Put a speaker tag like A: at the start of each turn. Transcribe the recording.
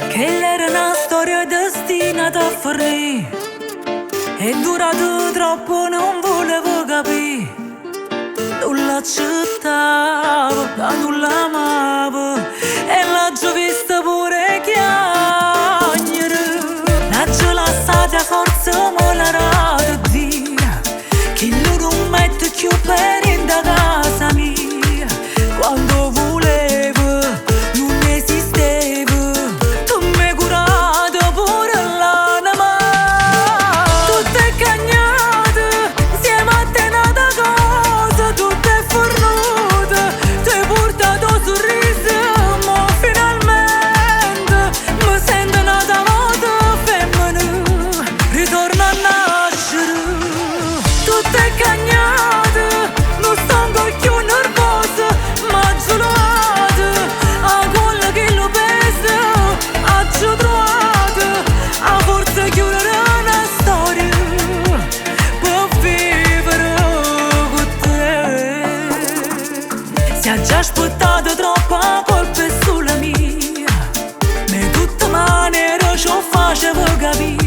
A: Che era una storia destinata a finire, è durato troppo, non volevo capire. Non l'accettavo, non l'amavo e l'ho vista pure chiagnere. L'ho lasciata forza molarata via, che non metto più per in da casa mia. Quando volevo non esisteva, tu mi curate pure l'anima. Tutto è cagnato, insieme a te nata cosa, tutto è fornuto, ti hai portato sorriso, ma finalmente mi sento nata volta femmina, ritorno a nascere. Tutto è cagnato, non sto più nervosa, ma gelata, a quello che lo pesa, ho trovato, a forza chiudere una storia, per vivere con te. Si è già aspettato troppa colpa è sulla mia, ma tutta maniera ci facevo capire.